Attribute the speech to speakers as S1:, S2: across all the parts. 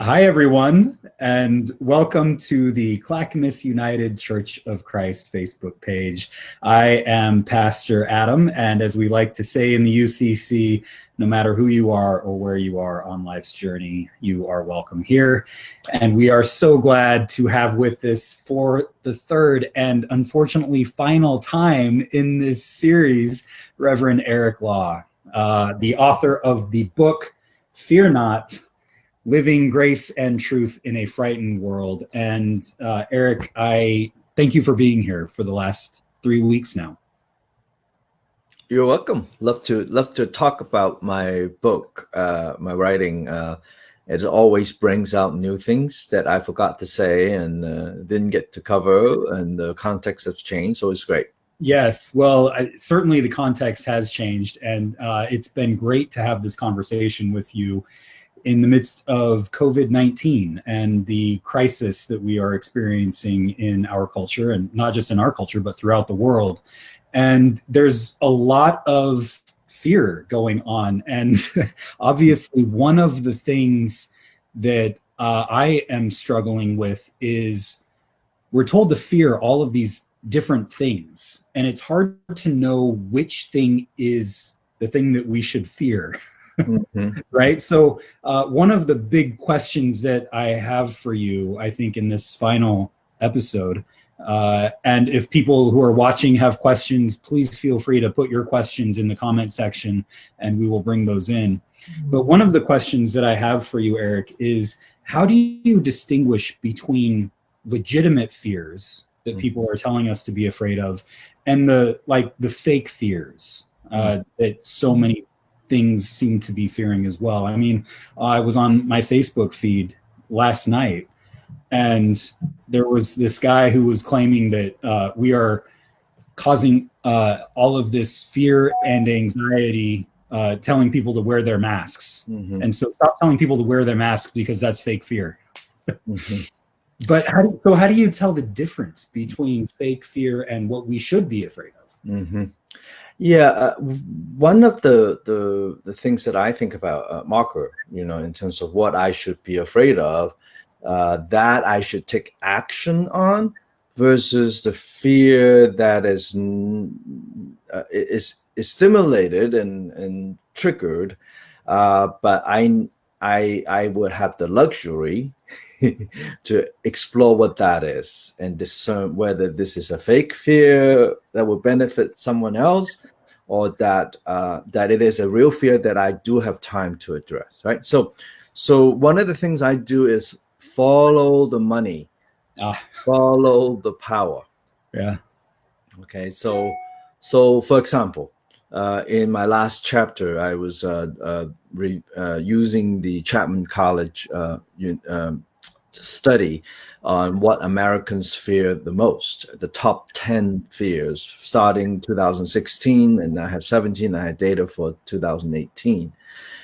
S1: Hi, everyone, and welcome to the Clackamas United Church of Christ Facebook page. I am Pastor Adam, and as we like to say in the UCC, no matter who you are or where you are on life's journey, you are welcome here. And we are so glad to have with us for the third and unfortunately final time in this series, Reverend Eric Law, the author of the book, Fear Not, Living Grace and Truth in a Frightened World. And Eric, I thank you for being here for the last 3 weeks now.
S2: You're welcome. Love to talk about my book, my writing. It always brings out new things that I forgot to say and didn't get to cover, and the context has changed, so it's great.
S1: Yes, well, certainly the context has changed, and it's been great to have this conversation with you in the midst of COVID-19 and the crisis that we are experiencing in our culture, and not just in our culture, but throughout the world. And there's a lot of fear going on. And obviously, one of the things that I am struggling with is we're told to fear all of these different things, and it's hard to know which thing is the thing that we should fear. Mm-hmm. Right. So one of the big questions that I have for you, I think, in this final episode, and if people who are watching have questions, please feel free to put your questions in the comment section and we will bring those in. But one of the questions that I have for you, Eric, is how do you distinguish between legitimate fears that people are telling us to be afraid of and the fake fears that so many things seem to be fearing as well? I mean, I was on my Facebook feed last night, and there was this guy who was claiming that we are causing all of this fear and anxiety, telling people to wear their masks. Mm-hmm. And so stop telling people to wear their masks because that's fake fear. Mm-hmm. But how do you tell the difference between fake fear and what we should be afraid of?
S2: Mm-hmm. Yeah, one of the things that I think about, marker, in terms of what I should be afraid of, that I should take action on, versus the fear that is stimulated and triggered, but I would have the luxury to explore what that is and discern whether this is a fake fear that will benefit someone else, or that it is a real fear that I do have time to address, right? So one of the things I do is follow the money, follow the power.
S1: Yeah.
S2: Okay. So for example, in my last chapter, I was using the Chapman College study on what Americans fear the most, the top 10 fears, starting 2016, and I have 17. I had data for 2018.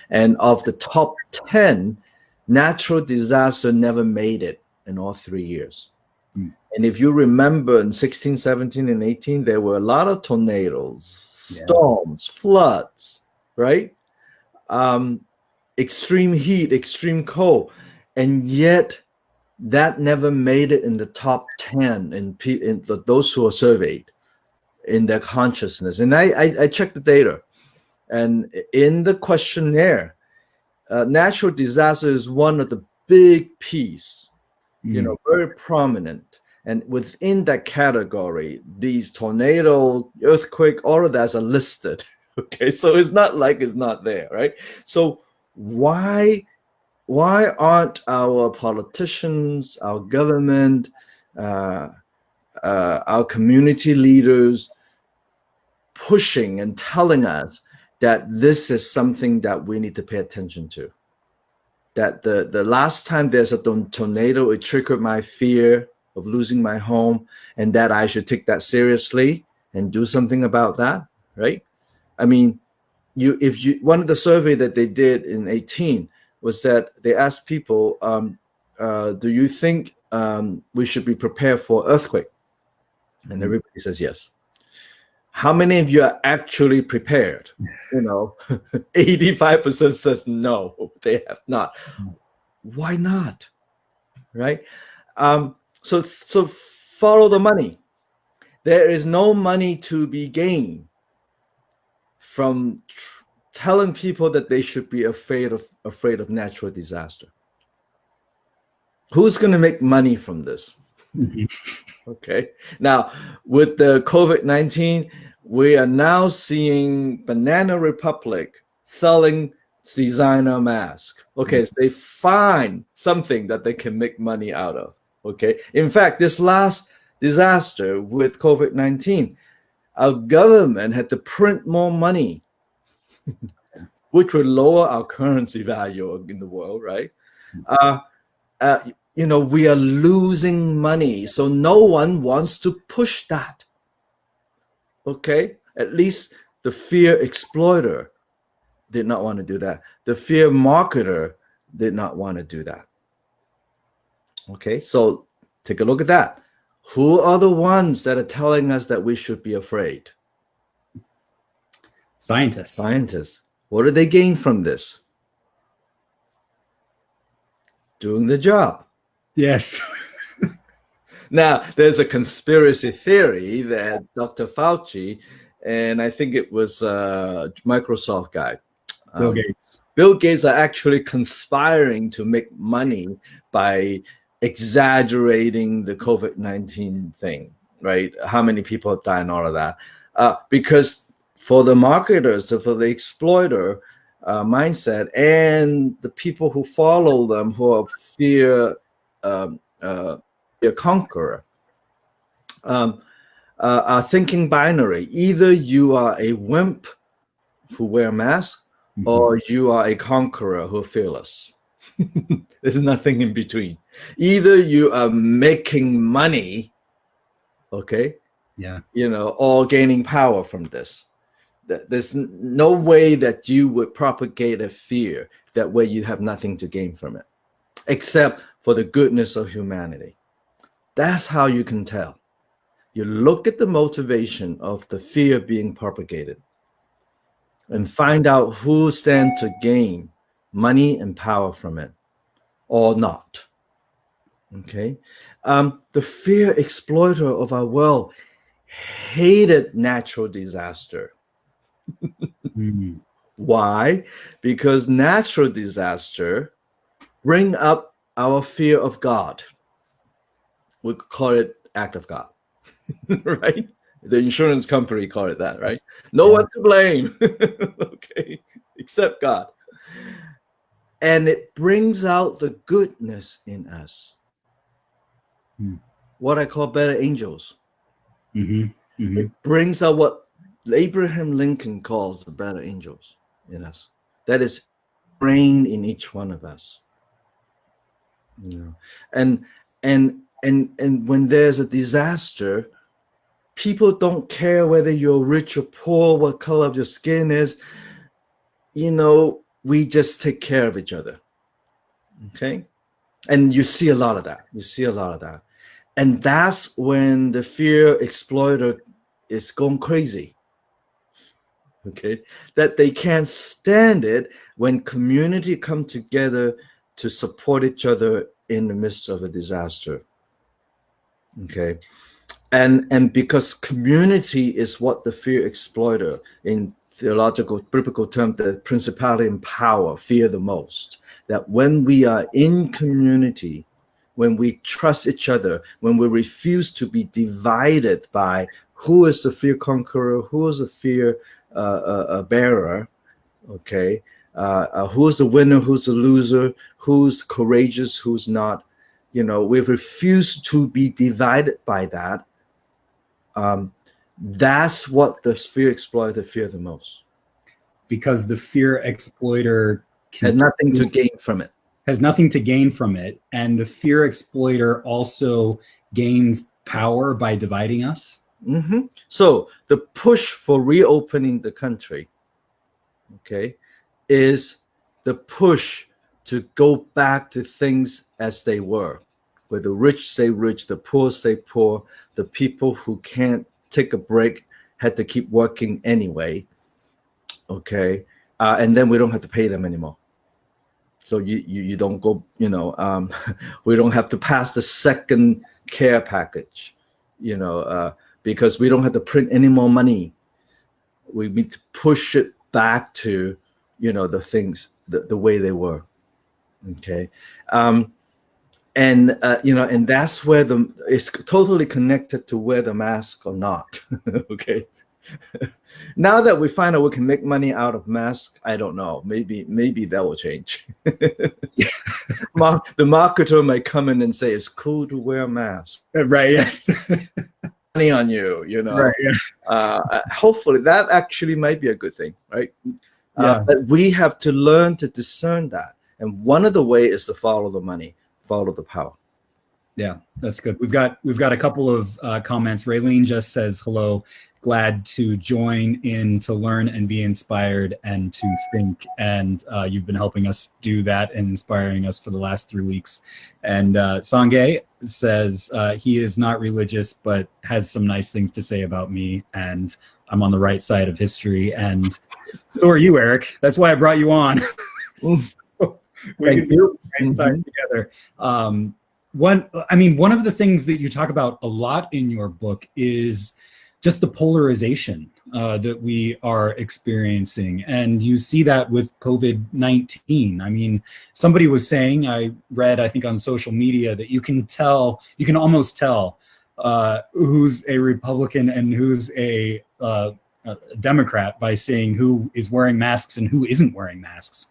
S2: And of the top 10, natural disaster never made it in all 3 years. Mm. And if you remember, in 16, 17, and 18, there were a lot of tornadoes, storms, floods, right? Extreme heat, extreme cold, and yet that never made it in the top 10 in those who are surveyed in their consciousness. And I checked the data, and in the questionnaire, natural disaster is one of the big piece, very prominent. And within that category, these tornado, earthquake, all of that are listed. Okay, so it's not like it's not there, right? So why aren't our politicians, our government, our community leaders pushing and telling us that this is something that we need to pay attention to? That the last time there's a tornado, it triggered my fear of losing my home, and that I should take that seriously and do something about that, right? I mean, one of the survey that they did in 18 was that they asked people, do you think we should be prepared for earthquake? And everybody says yes. How many of you are actually prepared? 85% says no, they have not. Why not? Right? So follow the money. There is no money to be gained from telling people that they should be afraid of natural disaster. Who's going to make money from this? Okay. Now, with the COVID-19, we are now seeing Banana Republic selling designer masks. Okay, so they find something that they can make money out of. Okay. In fact, this last disaster with COVID-19, our government had to print more money, which would lower our currency value in the world, right? We are losing money, so no one wants to push that. Okay, at least the fear exploiter did not want to do that. The fear marketer did not want to do that. Okay, so take a look at that. Who are the ones that are telling us that we should be afraid?
S1: Scientists.
S2: What do they gain from this? Doing the job.
S1: Yes.
S2: Now, there's a conspiracy theory that Dr. Fauci, and I think it was Microsoft guy, Bill Gates are actually conspiring to make money by exaggerating the COVID-19 thing, right? How many people die and all of that. Because for the marketers, for the exploiter mindset, and the people who follow them who are fear conqueror, are thinking binary. Either you are a wimp who wear a mask, or you are a conqueror who are fearless. There's nothing in between. Either you are making money, okay, or gaining power from this. There's no way that you would propagate a fear that way you have nothing to gain from it, except for the goodness of humanity. That's how you can tell. You look at the motivation of the fear being propagated and find out who stands to gain money and power from it or not. Okay? The fear exploiter of our world hated natural disaster. Why? Because natural disaster bring up our fear of God. We call it act of God, right? The insurance company call it that, right? No one to blame, okay, except God. And it brings out the goodness in us. What I call better angels. It brings out what Abraham Lincoln calls the better angels in us. That is brain in each one of us. And when there's a disaster, people don't care whether you're rich or poor, what color of your skin is. We just take care of each other. Okay? And you see a lot of that. And that's when the fear exploiter is going crazy. Okay? That they can't stand it when community come together to support each other in the midst of a disaster. Okay? And because community is what the fear exploiter, in theological, biblical term, the principality and power fear the most. That when we are in community, when we trust each other, when we refuse to be divided by who is the fear conqueror, who is the fear bearer, okay, who's the winner, who's the loser, who's courageous, who's not, we refuse to be divided by that. That's what the fear exploiter fear the most.
S1: Because the fear exploiter
S2: had nothing to gain from it.
S1: Has nothing to gain from it. And the fear exploiter also gains power by dividing us. So the push for reopening the country, okay, is the push to go back to things as they were, where the rich stay rich, the poor stay poor, the people who can't take a break had to keep working anyway, okay, and then we don't have to pay them anymore.
S2: So you don't go, we don't have to pass the second care package, because we don't have to print any more money. We need to push it back to, the things, the way they were. Okay. And that's where it's totally connected to whether mask or not. Okay. Now that we find out we can make money out of mask, I don't know. Maybe that will change. The marketer might come in and say it's cool to wear a mask.
S1: Right. Yes.
S2: Money on you,
S1: Right. Yeah.
S2: Hopefully that actually might be a good thing, right?
S1: Yeah.
S2: But we have to learn to discern that. And one of the ways is to follow the money, follow the power.
S1: Yeah, that's good. We've got a couple of comments. Raylene just says hello. Glad to join in to learn and be inspired and to think. And you've been helping us do that and inspiring us for the last 3 weeks. And Sangay says he is not religious, but has some nice things to say about me. And I'm on the right side of history. And so are you, Eric. That's why I brought you on. So we can be on the right side together. One of the things that you talk about a lot in your book is just the polarization that we are experiencing. And you see that with COVID-19. I mean, somebody was saying, I read, I think on social media, that you can almost tell who's a Republican and who's a Democrat by seeing who is wearing masks and who isn't wearing masks.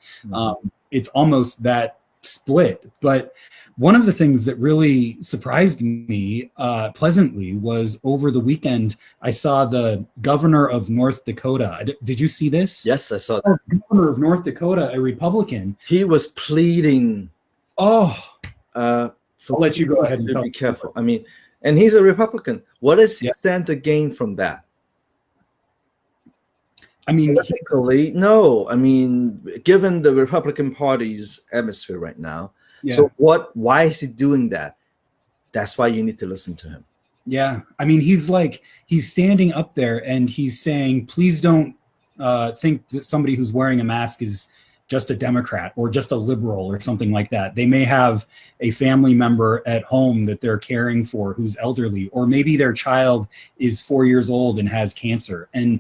S1: It's almost that split. But one of the things that really surprised me pleasantly was over the weekend, I saw the governor of North Dakota. Did you see this?
S2: Yes, I saw that.
S1: The governor of North Dakota, a Republican.
S2: He was pleading.
S1: I'll let you go ahead and
S2: be careful. I mean, and he's a Republican. What does he stand to gain from that? I mean, politically, no. I mean, given the Republican Party's atmosphere right now, so why is he doing that? That's why you need to listen to him.
S1: Yeah. I mean, he's standing up there and he's saying, please don't think that somebody who's wearing a mask is just a Democrat or just a liberal or something like that. They may have a family member at home that they're caring for who's elderly, or maybe their child is 4 years old and has cancer. And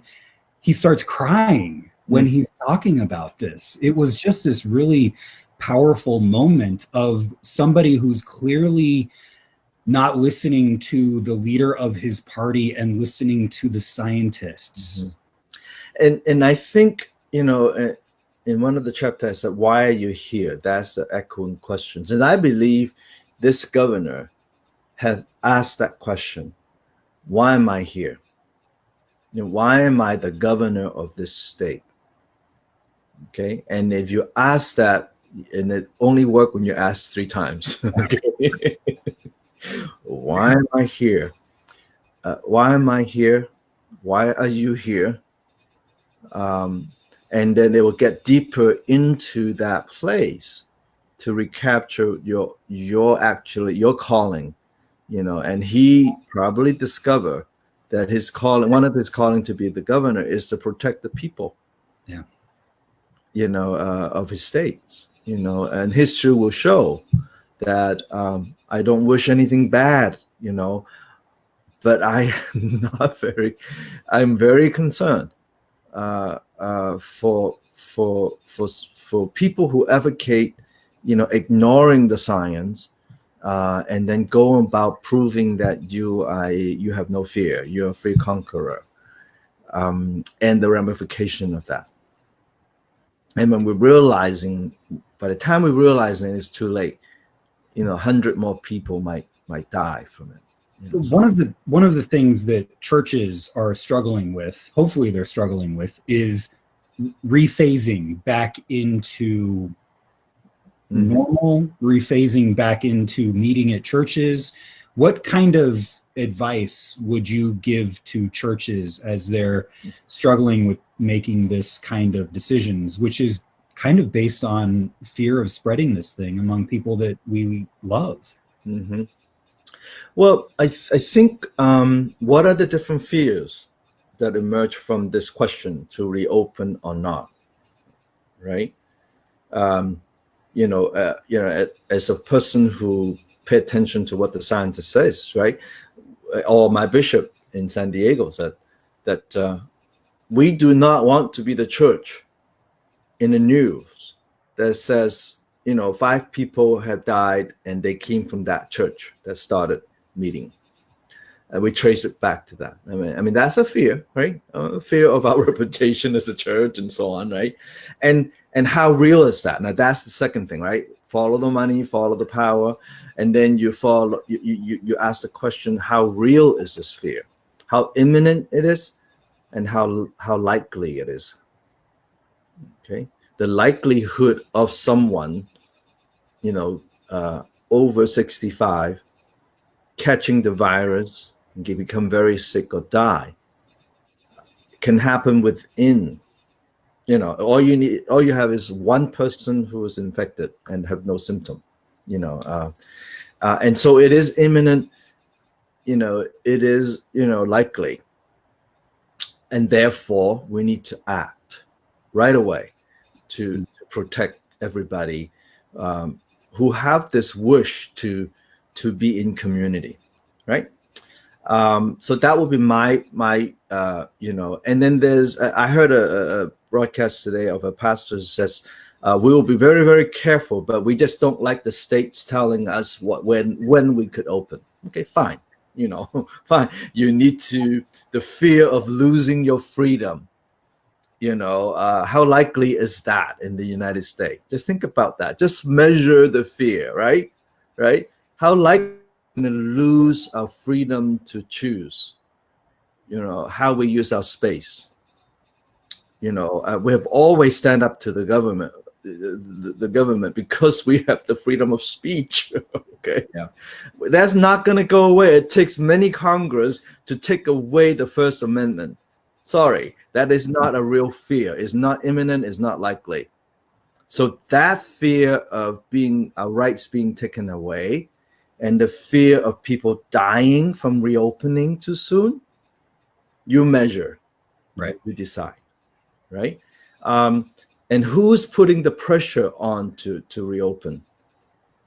S1: he starts crying when he's talking about this. It was just this really powerful moment of somebody who's clearly not listening to the leader of his party and listening to the scientists.
S2: And I think, in one of the chapters I said, why are you here? That's the echoing questions. And I believe this governor had asked that question. Why am I here? Why am I the governor of this state? Okay. And if you ask that, and it only works when you ask 3 times. Okay. Why am I here? Why am I here? Why are you here? And then they will get deeper into that place to recapture your calling, and he probably discovered that his calling, one of his calling to be the governor, is to protect the people, of his states, and history will show that I don't wish anything bad, but I'm very concerned for people who advocate, ignoring the science, and then go about proving that you have no fear, you're a free conqueror, and the ramification of that. And when by the time we realize it, it's too late. 100 more people might die from it.
S1: One of the things that churches are struggling with, hopefully they're struggling with, is rephasing back into normal, rephasing back into meeting at churches. What kind of advice would you give to churches as they're struggling with making this kind of decisions, which is kind of based on fear of spreading this thing among people that we love?
S2: Well, I think what are the different fears that emerge from this question to reopen or not, right? as a person who pay attention to what the scientist says, right? Or my bishop in San Diego said that we do not want to be the church in the news that says, 5 people have died and they came from that church that started meeting. And we trace it back to that. I mean that's a fear, right? A fear of our reputation as a church and so on, right? And how real is that? Now that's the second thing, right? Follow the money, follow the power, and then you ask the question: how real is this fear? How imminent it is, and how likely it is. Okay, the likelihood of someone, over 65, catching the virus and become very sick or die can happen within, all you have is one person who is infected and have no symptom, and so it is imminent, it is, likely, and therefore we need to act right away to protect everybody who have this wish to be in community, right? So that would be my and then there's, I heard a broadcast today of a pastor who says, we will be very, very careful, but we just don't like the states telling us when we could open. Okay, fine, fine. You need the fear of losing your freedom. How likely is that in the United States? Just think about that. Just measure the fear, right? How likely to lose our freedom to choose, how we use our space. We have always stand up to the government, the government, because we have the freedom of speech. Okay,
S1: yeah,
S2: that's not going to go away. It takes many Congress to take away the First Amendment. Sorry, that is not a real fear. It's not imminent. It's not likely. So that fear of our rights being taken away, and the fear of people dying from reopening too soon, you measure,
S1: right?
S2: You decide, right? And who's putting the pressure on to reopen?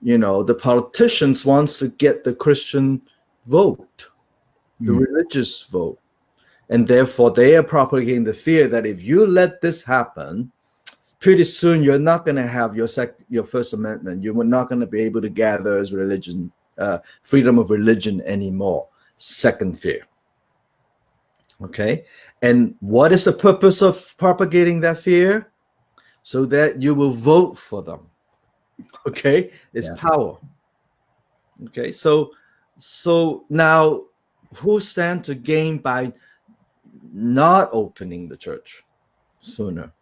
S2: The politicians wants to get the Christian vote, the religious vote, and therefore they are propagating the fear that if you let this happen, pretty soon you're not going to have your First Amendment. You're not going to be able to gather as religion. Freedom of religion anymore. Second fear. Okay, and what is the purpose of propagating that fear? So that you will vote for them. Okay, it's power. Okay, so now who stand to gain by not opening the church sooner?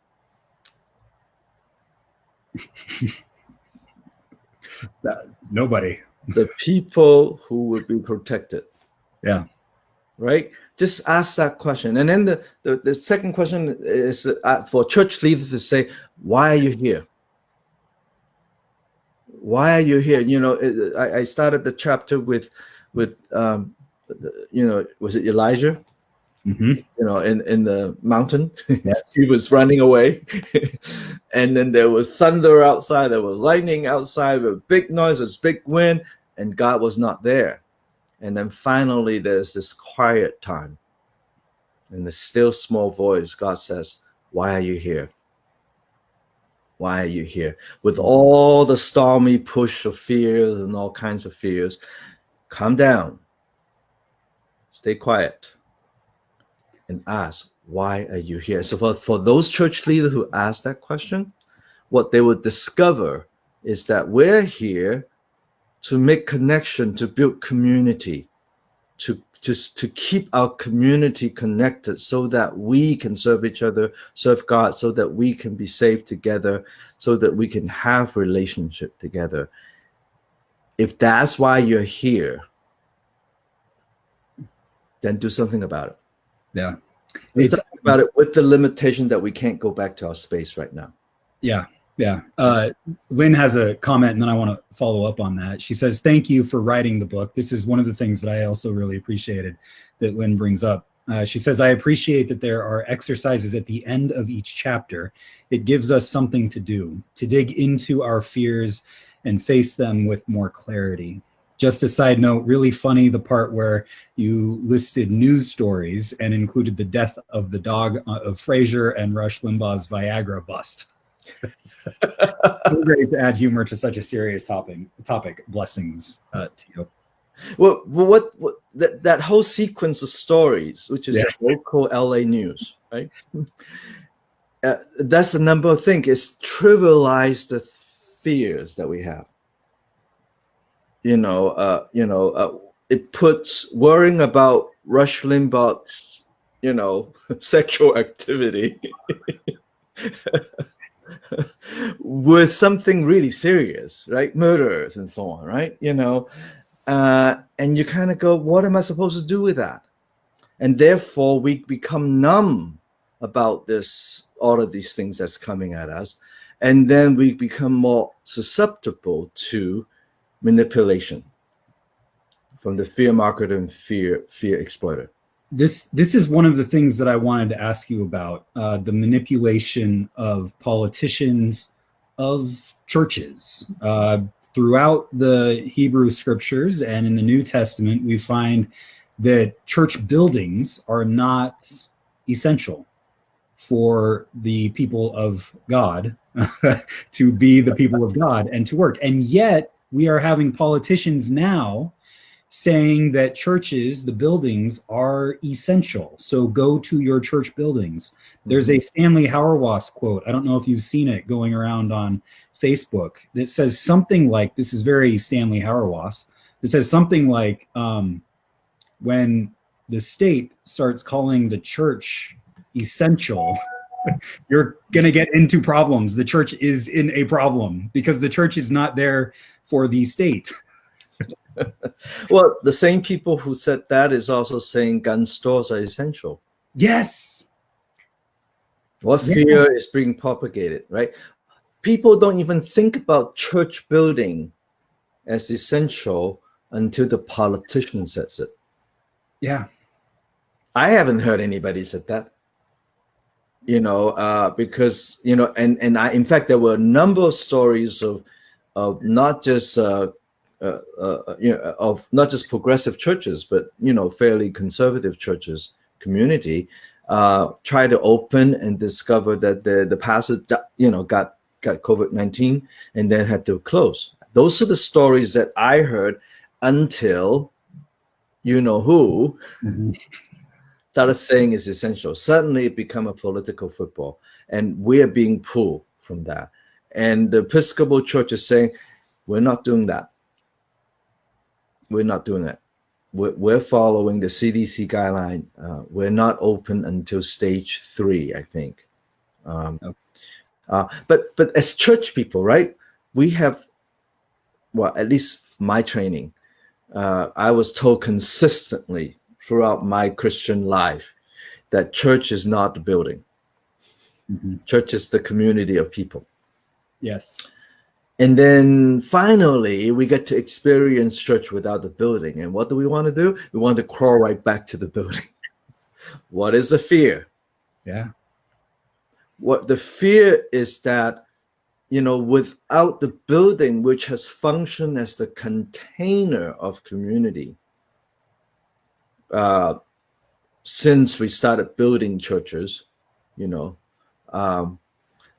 S1: Nobody.
S2: The people who would be protected.
S1: Yeah.
S2: Right? Just ask that question. And then the second question is for church leaders to say, why are you here? Why are you here? I started the chapter with was it Elijah?
S1: Mm-hmm.
S2: In the mountain.
S1: Yes.
S2: He was running away. And then there was thunder outside, there was lightning outside, with big noise, there's big wind, and God was not there. And then finally there's this quiet time. In the still small voice, God says, why are you here? Why are you here? With all the stormy push of fears and all kinds of fears, calm down. Stay quiet. And ask, why are you here? So for those church leaders who ask that question, what they would discover is that we're here to make connection, to build community, to keep our community connected so that we can serve each other, serve God, so that we can be safe together, so that we can have relationship together. If that's why you're here, then do something about it.
S1: Yeah.
S2: Do something about it with the limitation that we can't go back to our space right now.
S1: Yeah. Yeah. Lynn has a comment, and then I want to follow up on that. She says, thank you for writing the book. This is one of the things that I also really appreciated that Lynn brings up. She says, I appreciate that there are exercises at the end of each chapter. It gives us something to do, to dig into our fears and face them with more clarity. Just a side note, really funny the part where you listed news stories and included the death of the dog of Frasier and Rush Limbaugh's Viagra bust. So great to add humor to such a serious topic. Blessings to you.
S2: Well, what that whole sequence of stories, which is
S1: Yes.
S2: local LA news, right? That's the number of things. It's trivialize the fears that we have. It puts worrying about Rush Limbaugh's, sexual activity with something really serious, right? Murders and so on, right? And you kind of go, what am I supposed to do with that? And therefore, we become numb about all of these things that's coming at us. And then we become more susceptible to manipulation from the fear marketer and fear exploiter.
S1: This is one of the things that I wanted to ask you about, the manipulation of politicians, of churches. Throughout the Hebrew scriptures and in the New Testament, we find that church buildings are not essential for the people of God to be the people of God and to work. And yet we are having politicians now saying that churches, the buildings, are essential. So go to your church buildings. There's a Stanley Hauerwas quote. I don't know if you've seen it going around on Facebook that says something like, this is very Stanley Hauerwas, it says something like, when the state starts calling the church essential, you're going to get into problems. The church is in a problem because the church is not there for the state.
S2: Well, the same people who said that is also saying gun stores are essential.
S1: Yes.
S2: What fear is being propagated, right? People don't even think about church building as essential until the politician says it.
S1: Yeah.
S2: I haven't heard anybody said that. Because and I, in fact, there were a number of stories of not just of not just progressive churches, but fairly conservative churches community try to open and discover that the pastor got COVID-19 and then had to close. Those are the stories that I heard until who started saying it's essential. Suddenly it became a political football, and we're being pulled from that. And the Episcopal Church is saying, we're not doing that. We're not doing that. We're following the CDC guideline. We're not open until stage 3, I think. But as church people, right? We have, well, at least my training, I was told consistently throughout my Christian life that church is not the building. Church is the community of people.
S1: Yes.
S2: And then finally, we get to experience church without the building. And what do we want to do? We want to crawl right back to the building. What is the fear?
S1: Yeah.
S2: What the fear is that, without the building, which has functioned as the container of community, since we started building churches,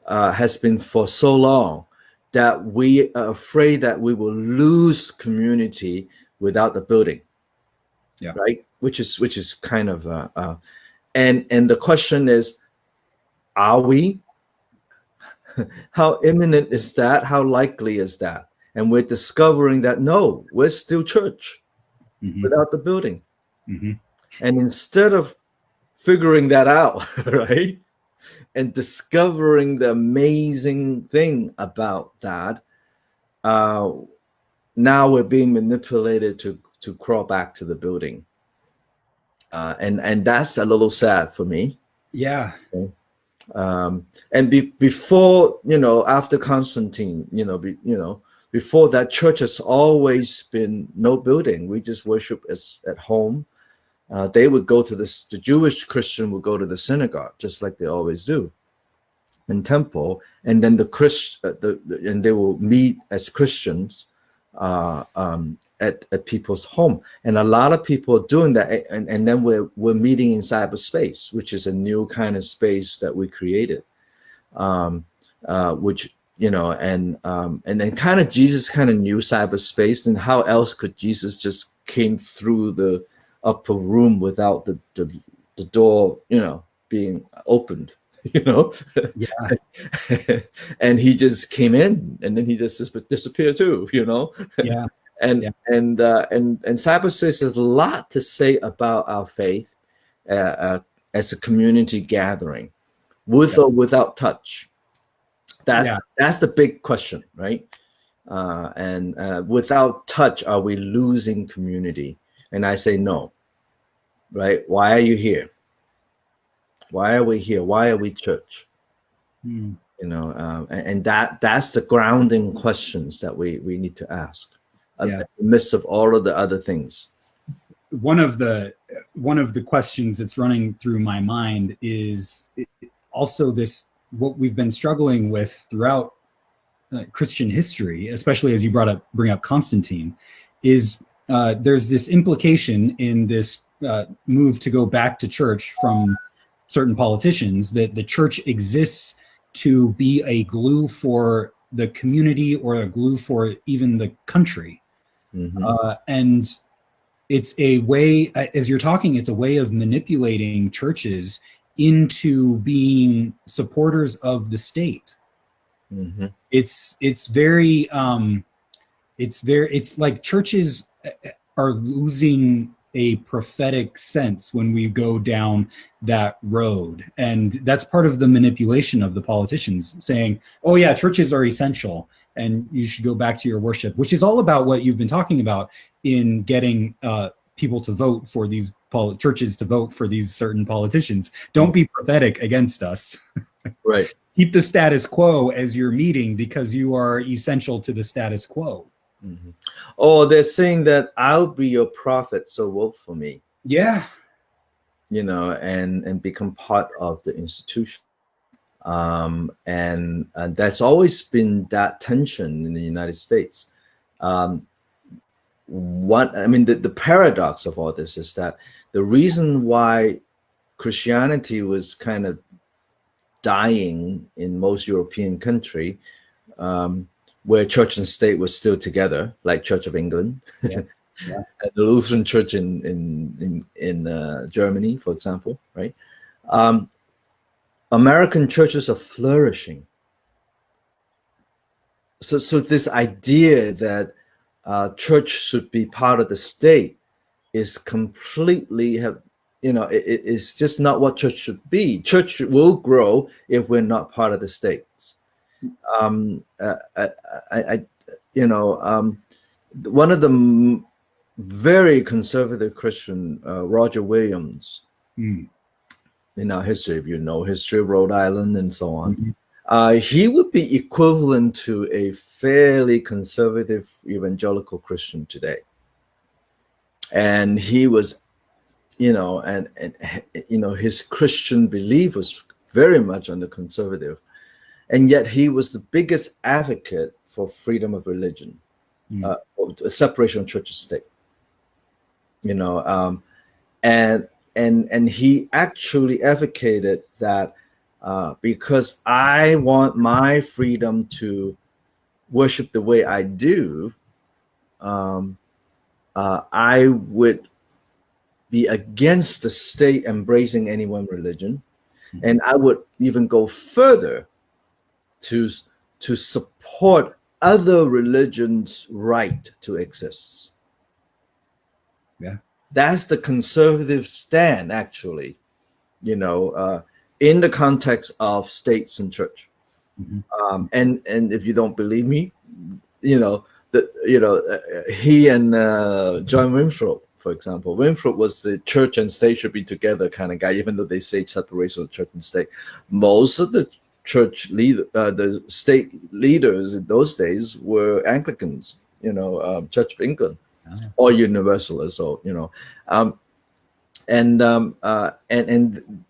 S2: has been for so long, that we are afraid that we will lose community without the building.
S1: Yeah.
S2: Right. Which is kind of and the question is, are we? How imminent is that? How likely is that? And we're discovering that no, we're still church without the building. And instead of figuring that out, right? And discovering the amazing thing about that, now we're being manipulated to crawl back to the building, and that's a little sad for me.
S1: Yeah.
S2: And before, after Constantine, before that, church has always been no building. We just worship at home, They would go to the Jewish Christian would go to the synagogue, just like they always do in temple, and then and they will meet as Christians at people's home, and a lot of people are doing that, and then we're meeting in cyberspace, which is a new kind of space that we created, which and then kind of Jesus kind of knew cyberspace, and how else could Jesus just came through the upper room without the door being opened,
S1: Yeah.
S2: and he just came in, and then he just disappeared too,
S1: Yeah.
S2: and
S1: Yeah.
S2: and cyberspace has a lot to say about our faith as a community gathering, with or without touch. That's the big question, right? And without touch, are we losing community? And I say no, right? Why are you here? Why are we here? Why are we church? And that's the grounding questions that we need to ask in the midst of all of the other things.
S1: One of the questions that's running through my mind is also what we've been struggling with throughout Christian history, especially as you bring up Constantine, is there's this implication in this move to go back to church from certain politicians that the church exists to be a glue for the community or a glue for even the country. And it's a way, as you're talking, it's a way of manipulating churches into being supporters of the state. It's like churches are losing a prophetic sense when we go down that road, and that's part of the manipulation of the politicians, saying, oh yeah, churches are essential and you should go back to your worship, which is all about what you've been talking about in getting people to vote for these churches to vote for these certain politicians. Don't be prophetic against us.
S2: Right.
S1: Keep the status quo as your meeting because you are essential to the status quo.
S2: Oh, they're saying that I'll be your prophet, so vote for me.
S1: Yeah.
S2: And become part of the institution. And that's always been that tension in the United States. The paradox of all this is that the reason why Christianity was kind of dying in most European country, where church and state were still together, like Church of England, and the Lutheran Church in Germany, for example, right? American churches are flourishing. So this idea that church should be part of the state is completely it's just not what church should be. Church will grow if we're not part of the states. One of the very conservative Christian, Roger Williams, in our history, if you know history of Rhode Island and so on, he would be equivalent to a fairly conservative evangelical Christian today. And he was, his Christian belief was very much on the conservative. And yet he was the biggest advocate for freedom of religion, separation of church and state. And he actually advocated that because I want my freedom to worship the way I do, I would be against the state embracing any one religion, and I would even go further to support other religions' right to exist.
S1: Yeah,
S2: that's the conservative stand, actually. In the context of states and church. And if you don't believe me, he and John Winthrop, for example, Winthrop was the church and state should be together kind of guy, even though they say separation of church and state. Most of the the state leaders in those days were Anglicans, Church of England, or Universalists, or and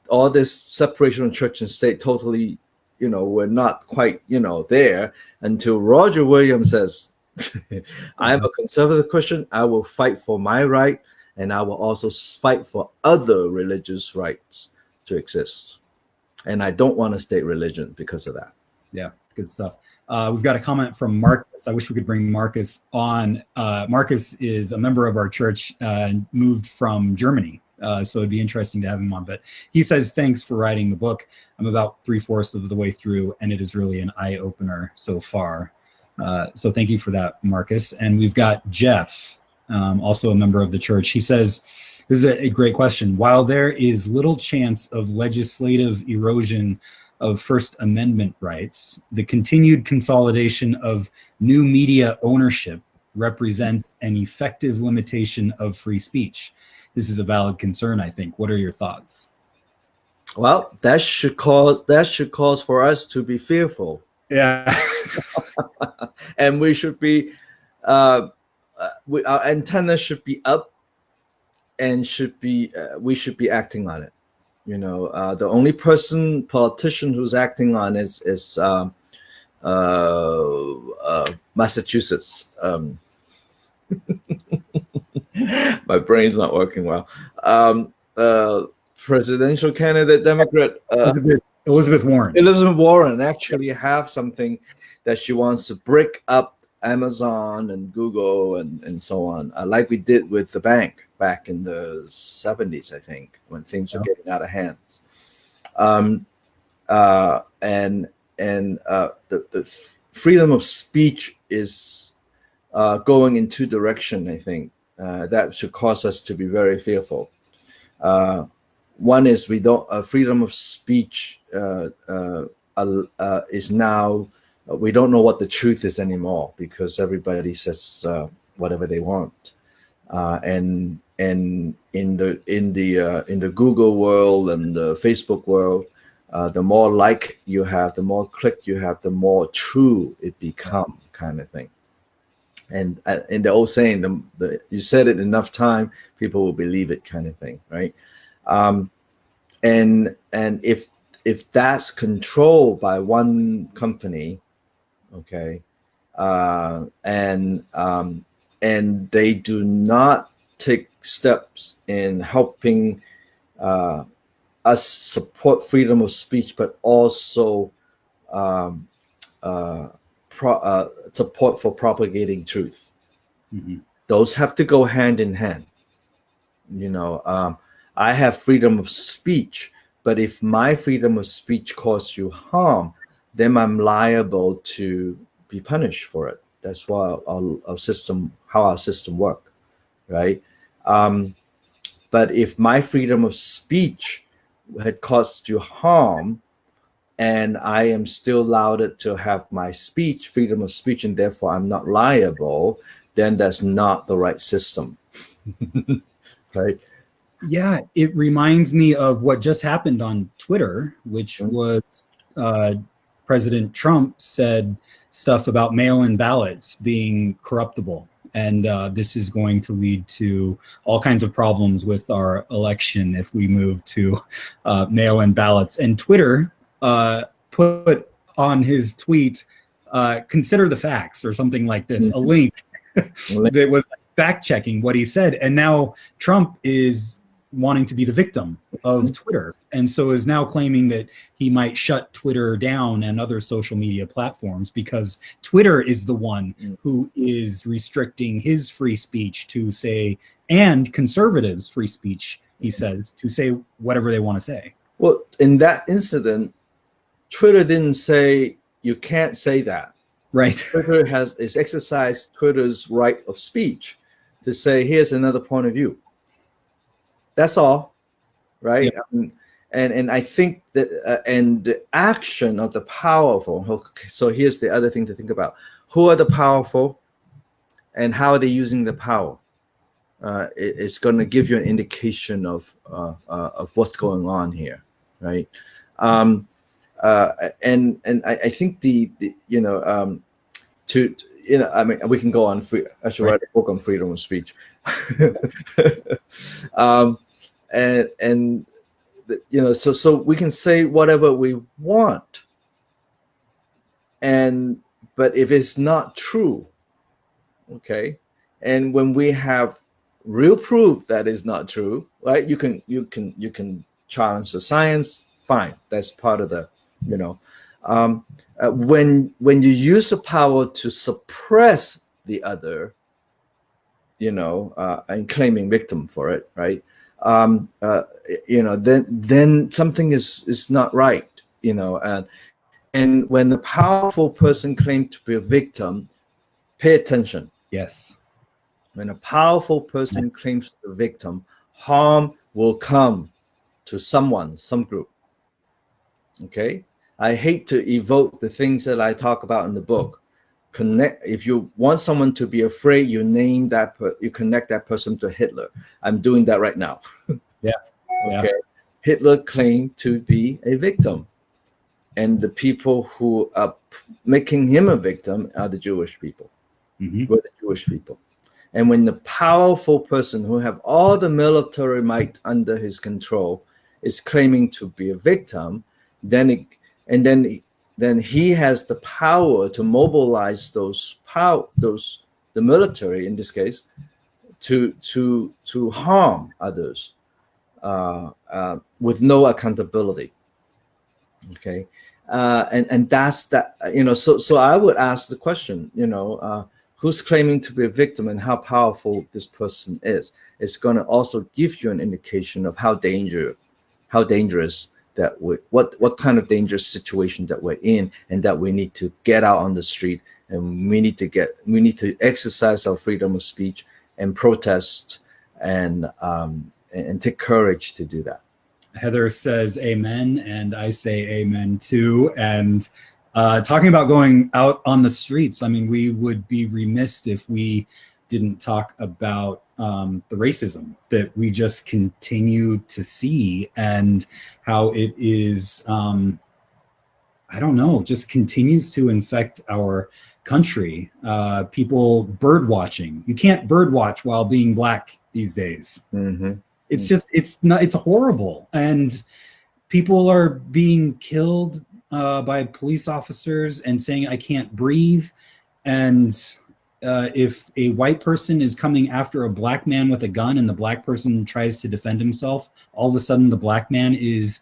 S2: all this separation of church and state totally, we're not quite, there until Roger Williams says, I'm a conservative Christian. I will fight for my right, and I will also fight for other religious rights to exist. And I don't want a state religion because of that.
S1: Yeah, good stuff. We've got a comment from Marcus. I wish we could bring Marcus on. Marcus is a member of our church and moved from Germany. So it'd be interesting to have him on. But he says, thanks for writing the book. I'm about 3/4 of the way through, and it is really an eye-opener so far. So thank you for that, Marcus. And we've got Jeff, also a member of the church. He says, this is a great question. While there is little chance of legislative erosion of First Amendment rights, the continued consolidation of new media ownership represents an effective limitation of free speech. This is a valid concern, I think. What are your thoughts?
S2: Well, that should cause for us to be fearful.
S1: Yeah.
S2: And we should be, our antenna should be up, and we should be acting on it. The only politician who's acting on is Massachusetts. My brain's not working well. Presidential candidate, Democrat,
S1: Elizabeth Warren.
S2: Elizabeth Warren actually have something that she wants to break up Amazon and Google and so on, like we did with the bank back in the 70s, I think, when things were getting out of hands. The freedom of speech is going in two directions, I think. That should cause us to be very fearful. One is freedom of speech is now, we don't know what the truth is anymore because everybody says whatever they want. And in the Google world and the Facebook world, the more like you have, the more click you have, the more true it becomes, kind of thing. And in the old saying, you said it enough time, people will believe it, kind of thing, right? And if that's controlled by one company, okay, and they do not take steps in helping us support freedom of speech, but also support for propagating truth. Mm-hmm. Those have to go hand in hand. I have freedom of speech, but if my freedom of speech causes you harm, then I'm liable to be punished for it. That's why our system works, right? But if my freedom of speech had caused you harm, and I am still allowed to have my speech, freedom of speech, and therefore I'm not liable, then that's not the right system, right?
S1: Yeah, it reminds me of what just happened on Twitter, which was President Trump said stuff about mail-in ballots being corruptible. And this is going to lead to all kinds of problems with our election if we move to mail-in ballots. And Twitter put on his tweet, consider the facts or something like this, a link that was fact-checking what he said. And now Trump is wanting to be the victim of Twitter, and so is now claiming that he might shut Twitter down and other social media platforms because Twitter is the one who is restricting his free speech to say, and conservatives' free speech, he says, to say whatever they want to say.
S2: Well, in that incident, Twitter didn't say you can't say that.
S1: Right.
S2: Twitter is exercised Twitter's right of speech to say, here's another point of view. That's all, right? Yep. And I think that and the action of the powerful. So here's the other thing to think about: who are the powerful, and how are they using the power? It's going to give you an indication of what's going on here, right? And I think I mean, we can go on free. I should write a book on freedom of speech. and so we can say whatever we want, but if it's not true, okay, and when we have real proof that is not true, right, you can challenge the science, fine, that's part of the when you use the power to suppress the other, and claiming victim for it, right, then something is not right, and when the powerful person claims to be a victim, pay attention.
S1: Yes.
S2: When a powerful person claims to be a victim, harm will come to someone, some group. Okay? I hate to evoke the things that I talk about in the book. If you want someone to be afraid, you connect that person to Hitler. I'm doing that right now.
S1: Yeah.
S2: Okay. Hitler claimed to be a victim, and the people who are making him a victim are the Jewish people.
S1: Mm-hmm.
S2: Were the Jewish people. And when the powerful person who have all the military might under his control is claiming to be a victim, then he has the power to mobilize the military in this case to harm others with no accountability. Okay, and that's that. So I would ask the question, who's claiming to be a victim and how powerful this person is. It's going to also give you an indication of how dangerous that what kind of dangerous situation that we're in, and that we need to get out on the street, and we need to exercise our freedom of speech and protest and take courage to do that.
S1: Heather says amen, and I say amen too. And talking about going out on the streets, I mean, we would be remiss if we didn't talk about the racism that we just continue to see, and how it is, I don't know, just continues to infect our country. People bird watching. You can't bird watch while being Black these days.
S2: Mm-hmm.
S1: It's just, it's horrible. And people are being killed by police officers and saying, I can't breathe. And if a white person is coming after a Black man with a gun and the Black person tries to defend himself, all of a sudden the Black man is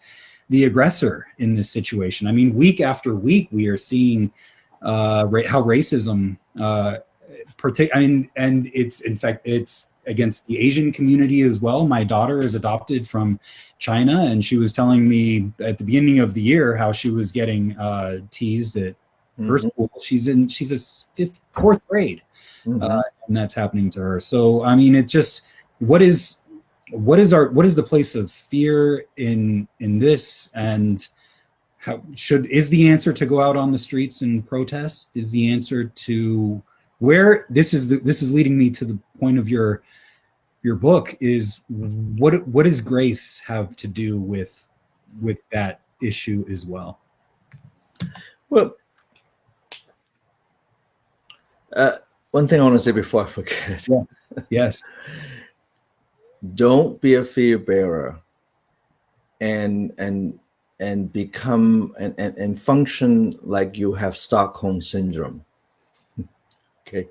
S1: the aggressor in this situation. I mean, week after week, we are seeing how racism, and it's, in fact, it's against the Asian community as well. My daughter is adopted from China, and she was telling me at the beginning of the year how she was getting teased at her school. She's a fourth grade, and that's happening to her. So, I mean, it just, what is the place of fear in this, and is the answer to go out on the streets and protest? Is the answer to where this is leading me to the point of your book is what does grace have to do with that issue as well?
S2: Well, one thing I want to say before I forget.
S1: Yeah. Yes.
S2: Don't be a fear bearer and become and function like you have Stockholm Syndrome. Okay.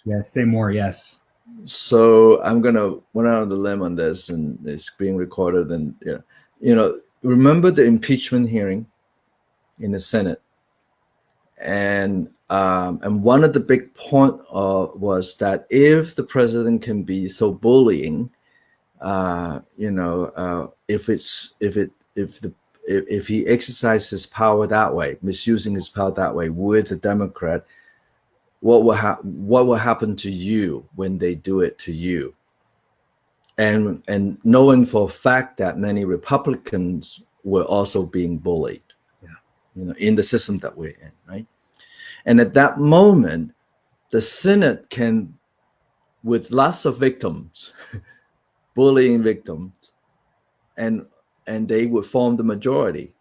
S1: Yeah, say more. Yes.
S2: So I'm gonna went out on the limb on this, and it's being recorded. And remember the impeachment hearing in the Senate, and one of the big point was that if the president can be so bullying, if he exercises his power that way, misusing his power that way with a Democrat, what will happen to you when they do it to you? And knowing for a fact that many Republicans were also being bullied, in the system that we're in, right? And at that moment, the Senate can, with lots of victims, bullying victims, and they would form the majority.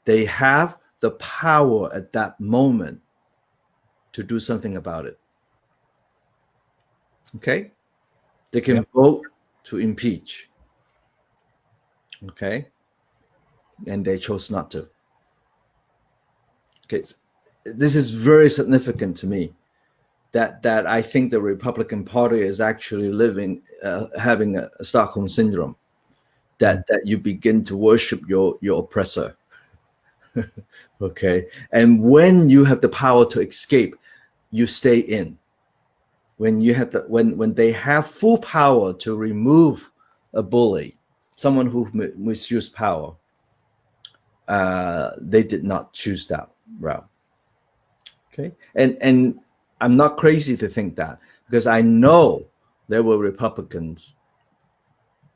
S2: They have the power at that moment to do something about it. Okay? They can vote to impeach. Okay. And they chose not to. Okay. This is very significant to me, that I think the Republican Party is actually having a Stockholm Syndrome, that you begin to worship your oppressor. Okay. And when you have the power to escape, you stay in. When you have when they have full power to remove a bully, someone who misused power, they did not choose that route. Okay. And I'm not crazy to think that, because I know there were Republicans,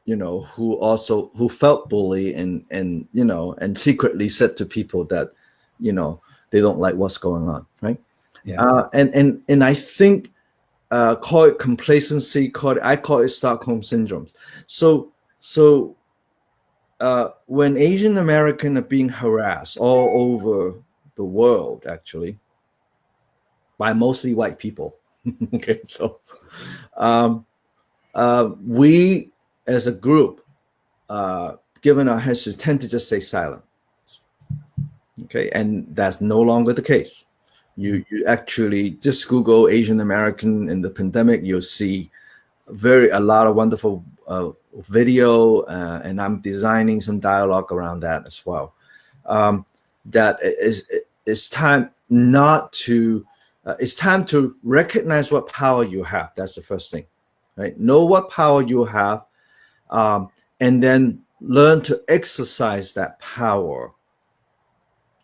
S2: who felt bullied and secretly said to people that, they don't like what's going on, right?
S1: Yeah.
S2: And I think, call it complacency, I call it Stockholm Syndrome. So when Asian American are being harassed all over the world, actually, by mostly white people, okay, so we as a group, given our history, tend to just stay silent. Okay, and that's no longer the case. You actually just Google Asian American in the pandemic, you'll see a lot of wonderful video, and I'm designing some dialogue around that as well. That it's time not to. It's time to recognize what power you have. That's the first thing, right? Know what power you have, and then learn to exercise that power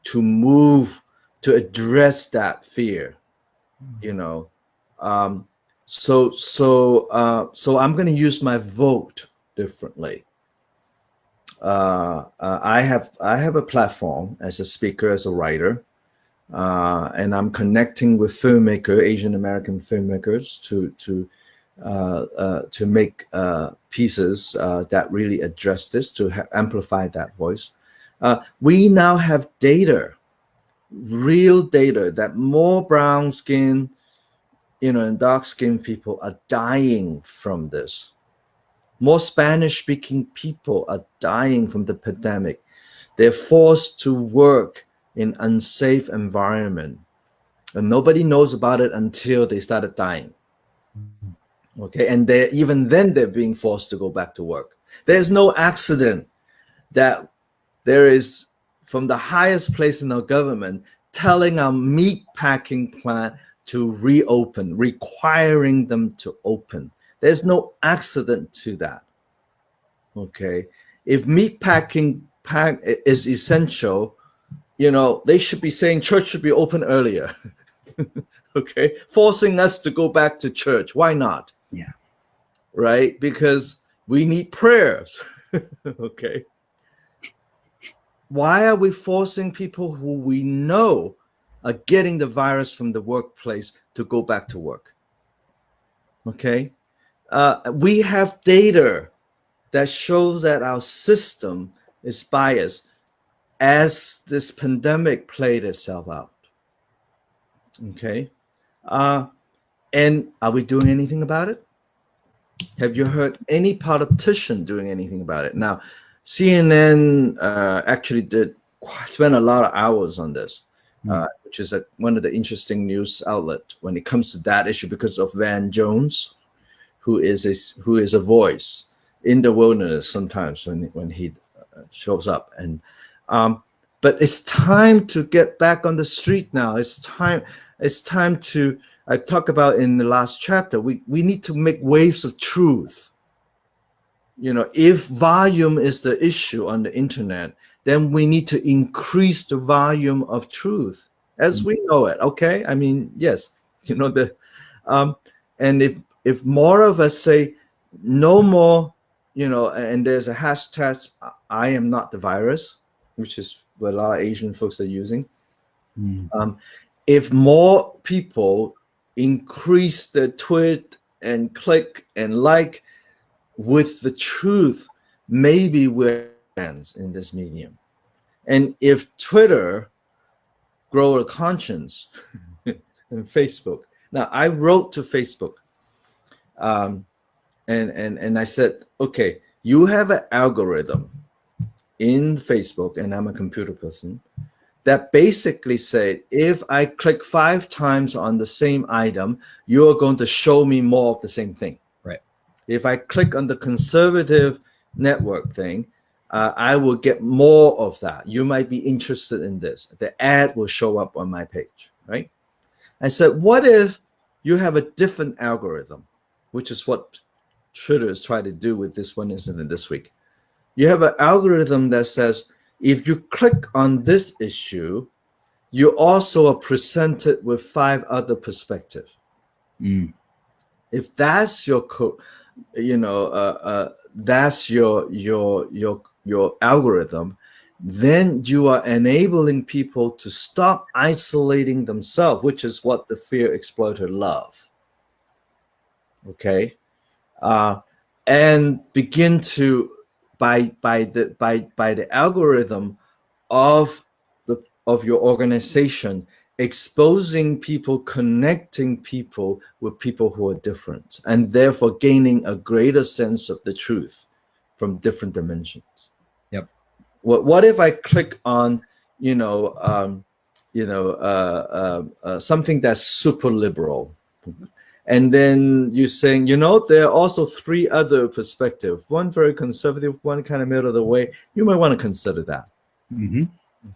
S2: to move, to address that fear, So I'm going to use my vote differently. I have a platform as a speaker, as a writer, and I'm connecting with Asian American filmmakers to make pieces that really address this, to amplify that voice. We now have data, real data, that more brown skin, and dark skinned people are dying from this. More Spanish speaking people are dying from the pandemic. They're forced to work in unsafe environment, and nobody knows about it until they started dying. Okay, and even then they're being forced to go back to work. There's no accident that there is, from the highest place in our government, telling our meat packing plant to reopen, requiring them to open. There's no accident to that. Okay, if meat packing is essential, they should be saying church should be open earlier. Okay, forcing us to go back to church. Why not?
S1: Yeah.
S2: Right, because we need prayers. Okay. Why are we forcing people who we know are getting the virus from the workplace to go back to work? Okay. We have data that shows that our system is biased as this pandemic played itself out. Okay. And are we doing anything about it? Have you heard any politician doing anything about it? Now, CNN actually spent a lot of hours on this, which is one of the interesting news outlets when it comes to that issue, because of Van Jones, who is a voice in the wilderness sometimes when he shows up. And but it's time to get back on the street now. It's time to, I talk about in the last chapter, we need to make waves of truth. If volume is the issue on the internet, then we need to increase the volume of truth as we know it. Okay, I mean, yes, and if more of us say no more, and there's a hashtag, I am not the virus, which is what a lot of Asian folks are using. If more people increase the tweet and click and like with the truth, maybe we're fans in this medium. And if Twitter grow a conscience and Facebook. Now, I wrote to Facebook and I said, okay, you have an algorithm in Facebook, and I'm a computer person, that basically say, if I click 5 times on the same item, you're going to show me more of the same thing.
S1: Right.
S2: If I click on the conservative network thing, I will get more of that. You might be interested in this. The ad will show up on my page, right? I said, what if you have a different algorithm, which is what Twitter is trying to do with this one incident this week. You have an algorithm that says, if you click on this issue, you also are presented with 5 other perspectives. If that's your that's your algorithm, then you are enabling people to stop isolating themselves, which is what the fear exploiter love. Okay, and begin to by the algorithm of your organization, exposing people, connecting people with people who are different, and therefore gaining a greater sense of the truth from different dimensions.
S1: Yep.
S2: What if I click on something that's super liberal, and then you're saying, there are also 3 other perspectives, one very conservative, one kind of middle of the way. You might want to consider that.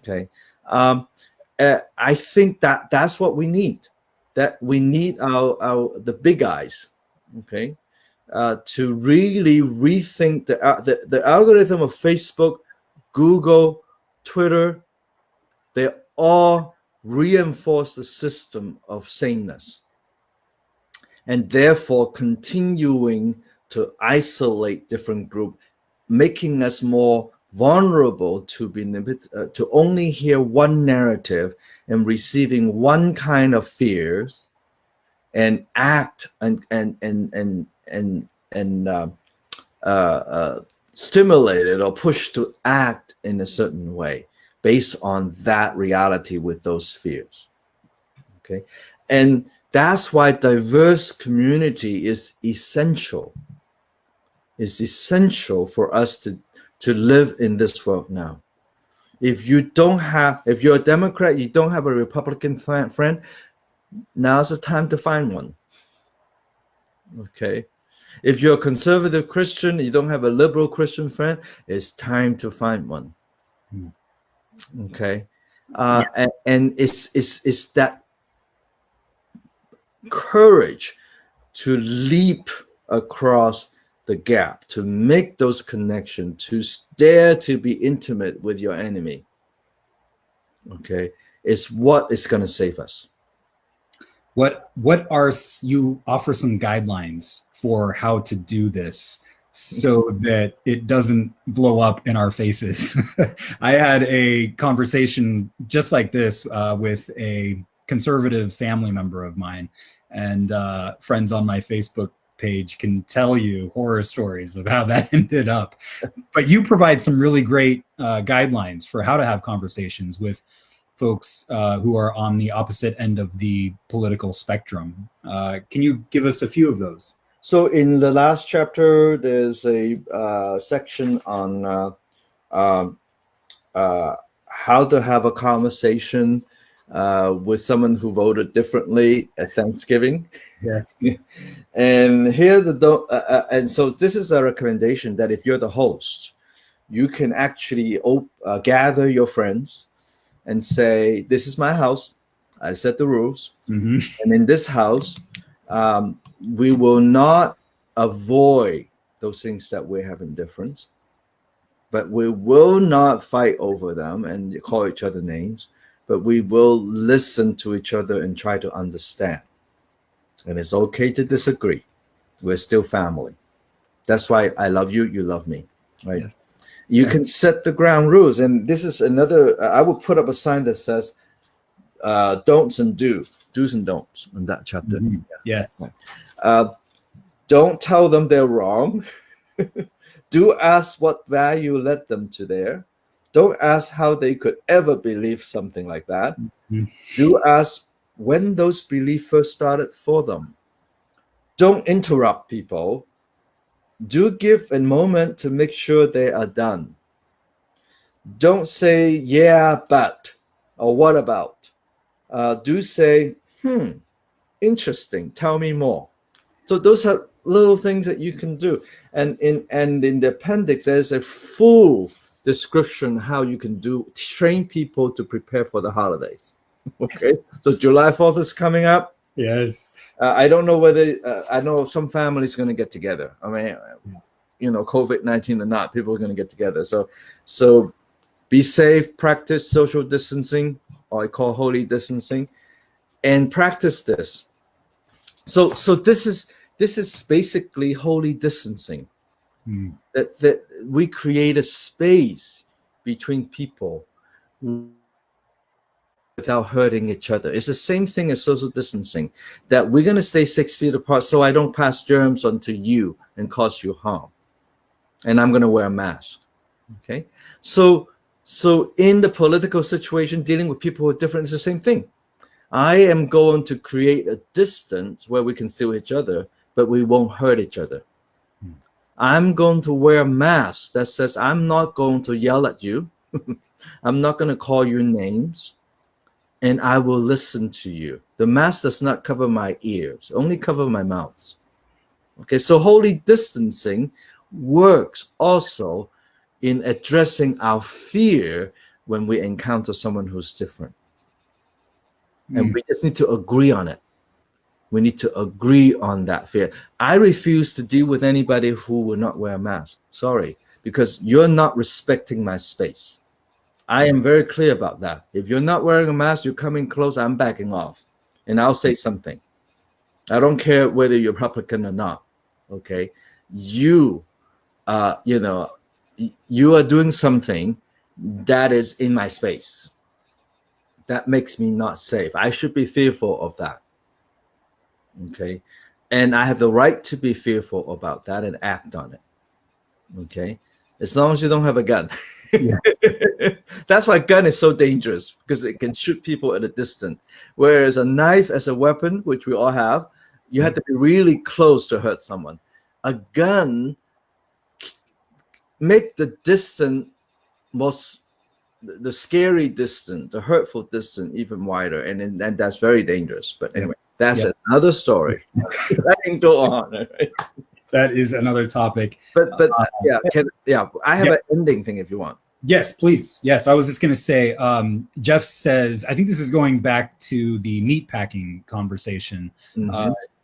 S2: Okay. I think that's what we need. That we need the big guys, okay, to really rethink the algorithm of Facebook, Google, Twitter. They all reinforce the system of sameness, and therefore continuing to isolate different groups, making us more vulnerable to only hear one narrative and receiving one kind of fears, and act and stimulated or pushed to act in a certain way based on that reality with those fears. Okay, and that's why diverse community is essential. It's essential for us to live in this world now. If you're a Democrat, you don't have a Republican friend, now's the time to find one. Okay. If you're a conservative Christian, you don't have a liberal Christian friend, it's time to find one. Okay. And it's that courage to leap across the gap, to make those connections, to dare to be intimate with your enemy. Okay, is what is going to save us.
S1: What are, you offer some guidelines for how to do this so that it doesn't blow up in our faces? I had a conversation just like this with a conservative family member of mine, and friends on my Facebook page can tell you horror stories of how that ended up. But you provide some really great guidelines for how to have conversations with folks who are on the opposite end of the political spectrum. Can you give us a few of those?
S2: So in the last chapter, there's a section on how to have a conversation with someone who voted differently at Thanksgiving.
S1: Yes.
S2: And here and so this is a recommendation that if you're the host, you can actually gather your friends and say, this is my house, I set the rules, and in this house we will not avoid those things that we have in difference, but we will not fight over them and call each other names, but we will listen to each other and try to understand. And it's okay to disagree. We're still family. That's why I love you, you love me, right?
S1: Yes.
S2: You can set the ground rules. And this is another, I will put up a sign that says don'ts and do's and don'ts in that chapter.
S1: Yes.
S2: Don't tell them they're wrong. Do ask what value led them to there. Don't ask how they could ever believe something like that. Do ask when those beliefs first started for them. Don't interrupt people. Do give a moment to make sure they are done. Don't say, yeah, but, or what about. Do say, interesting, tell me more. So those are little things that you can do. And in the appendix, there's a full description how you can train people to prepare for the holidays. Okay, so July 4th is coming up.
S1: Yes.
S2: I don't know whether I know some families going to get together. I mean, COVID-19 or not, people are going to get together. So be safe, practice social distancing, or I call holy distancing, and practice this. So this is basically holy distancing. That we create a space between people without hurting each other. It's the same thing as social distancing, that we're going to stay 6 feet apart so I don't pass germs onto you and cause you harm. And I'm going to wear a mask. Okay? So in the political situation, dealing with people who are different is the same thing. I am going to create a distance where we can see each other, but we won't hurt each other. I'm going to wear a mask that says I'm not going to yell at you. I'm not going to call you names. And I will listen to you. The mask does not cover my ears, only cover my mouth. Okay, so holy distancing works also in addressing our fear when we encounter someone who's different. And we just need to agree on it. We need to agree on that fear. I refuse to deal with anybody who will not wear a mask. Sorry, because you're not respecting my space. I am very clear about that. If you're not wearing a mask, you're coming close, I'm backing off. And I'll say something. I don't care whether you're Republican or not. Okay? You are doing something that is in my space. That makes me not safe. I should be fearful of that. Okay? And I have the right to be fearful about that and act on it. Okay? As long as you don't have a gun. Yeah. That's why a gun is so dangerous, because it can shoot people at a distance. Whereas a knife as a weapon, which we all have, you have to be really close to hurt someone. A gun make the distance the scary distance, the hurtful distance even wider, and that's very dangerous. But anyway, that's another story. That can go on. Right?
S1: That is another topic.
S2: But I have an ending thing if you want.
S1: Yes, please. Yes, I was just going to say, Jeff says, I think this is going back to the meatpacking conversation.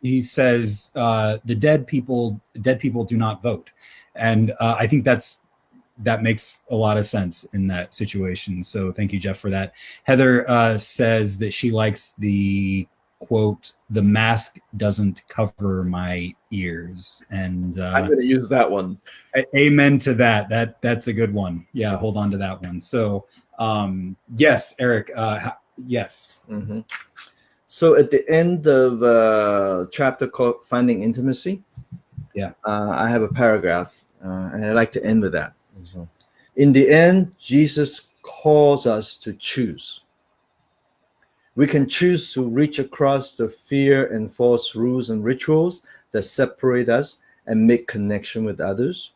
S1: He says the dead people do not vote, and I think that makes a lot of sense in that situation. So thank you, Jeff, for that. Heather says that she likes the quote, "The mask doesn't cover my ears," and
S2: I'm going to use that one.
S1: Amen to that. That's a good one. Yeah, hold on to that one. So yes, Eric. Yes.
S2: So at the end of a chapter called "Finding Intimacy," I have a paragraph, and I like to end with that. So, in the end, Jesus calls us to choose. We can choose to reach across the fear and false rules and rituals that separate us and make connection with others.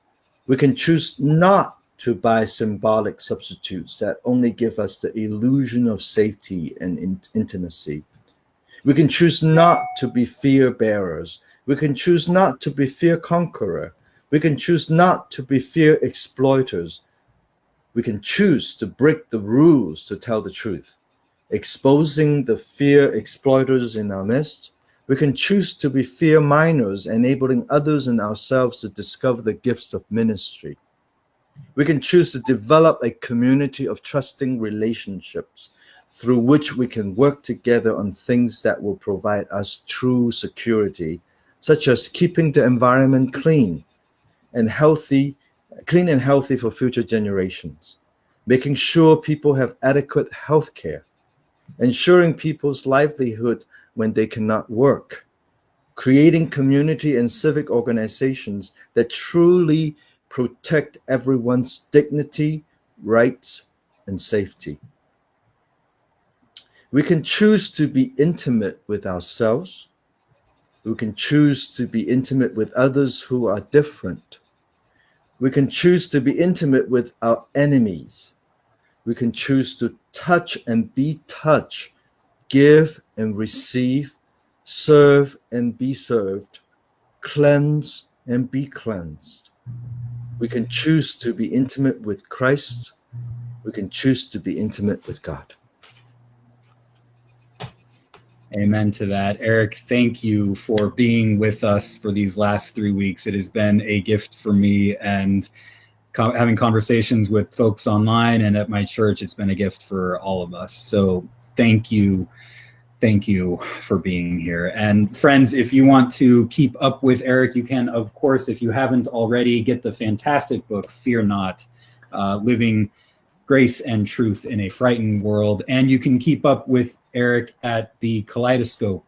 S2: We can choose not to buy symbolic substitutes that only give us the illusion of safety and intimacy. We can choose not to be fear bearers. We can choose not to be fear conqueror. We can choose not to be fear exploiters. We can choose to break the rules to tell the truth, exposing the fear exploiters in our midst. We can choose to be fear miners, enabling others and ourselves to discover the gifts of ministry. We can choose to develop a community of trusting relationships through which we can work together on things that will provide us true security, such as keeping the environment clean and healthy for future generations, making sure people have adequate health care, ensuring people's livelihood when they cannot work, creating community and civic organizations that truly protect everyone's dignity, rights, and safety. We can choose to be intimate with ourselves. We can choose to be intimate with others who are different. We can choose to be intimate with our enemies. We can choose to touch and be touched, give and receive, serve and be served, cleanse and be cleansed. We can choose to be intimate with Christ. We can choose to be intimate with God.
S1: Amen to that. Eric, thank you for being with us for these last 3 weeks. It has been a gift for me, and having conversations with folks online and at my church, it's been a gift for all of us. So thank you. Thank you for being here. And friends, if you want to keep up with Eric, you can, of course, if you haven't already, get the fantastic book, Fear Not, Living Grace and Truth in a Frightened World. And you can keep up with Eric at the Kaleidoscope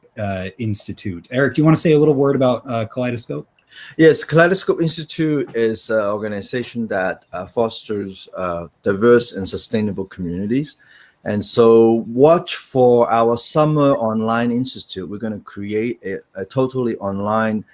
S1: Institute. Eric, do you want to say a little word about Kaleidoscope?
S2: Yes, Kaleidoscope Institute is an organization that fosters diverse and sustainable communities. And so watch for our summer online institute. We're going to create a totally online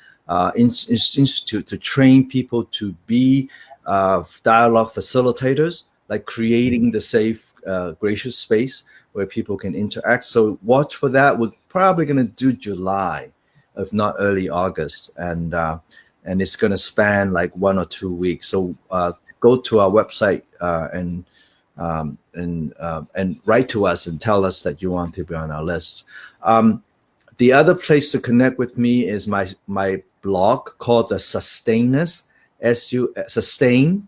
S2: institute to train people to be dialogue facilitators, like creating the safe, gracious space where people can interact. So watch for that. We're probably going to do July, if not early August. And it's going to span like 1 or 2 weeks. So go to our website and write to us and tell us that you want to be on our list. The other place to connect with me is my blog called the Sustainist, Sustain,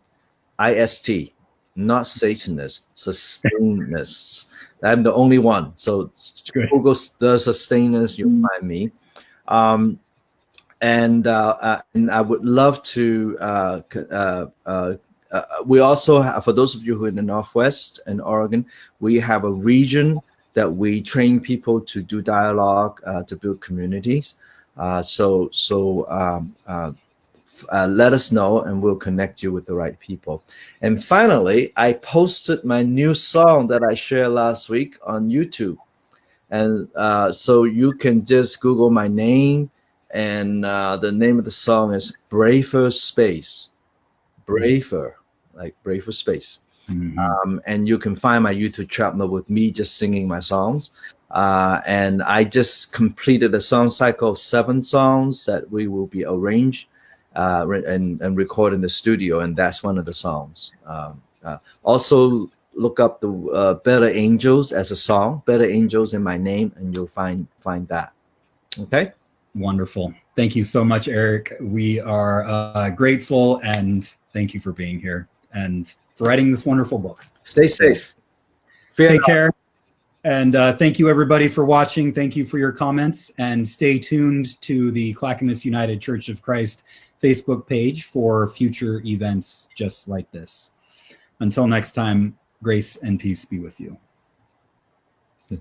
S2: IST, not Satanist, Sustainist. I'm the only one. So Google the Sustainist, you'll find me. And I would love to. We also have, for those of you who are in the Northwest and Oregon, we have a region that we train people to do dialogue, to build communities. So let us know, and we'll connect you with the right people. And finally, I posted my new song that I shared last week on YouTube. And so you can just Google my name, and the name of the song is Braver Space. Braver, like Braver Space. Mm-hmm. And you can find my YouTube channel with me just singing my songs. And I just completed a song cycle of 7 songs that we will be arranged and record in the studio, and that's one of the songs. Also, look up the Better Angels as a song, Better Angels in my name, and you'll find that. Okay?
S1: Wonderful. Thank you so much, Eric. We are grateful, and thank you for being here and for writing this wonderful book.
S2: Stay safe.
S1: Take care. And thank you, everybody, for watching. Thank you for your comments. And stay tuned to the Clackamas United Church of Christ Facebook page for future events just like this. Until next time, grace and peace be with you.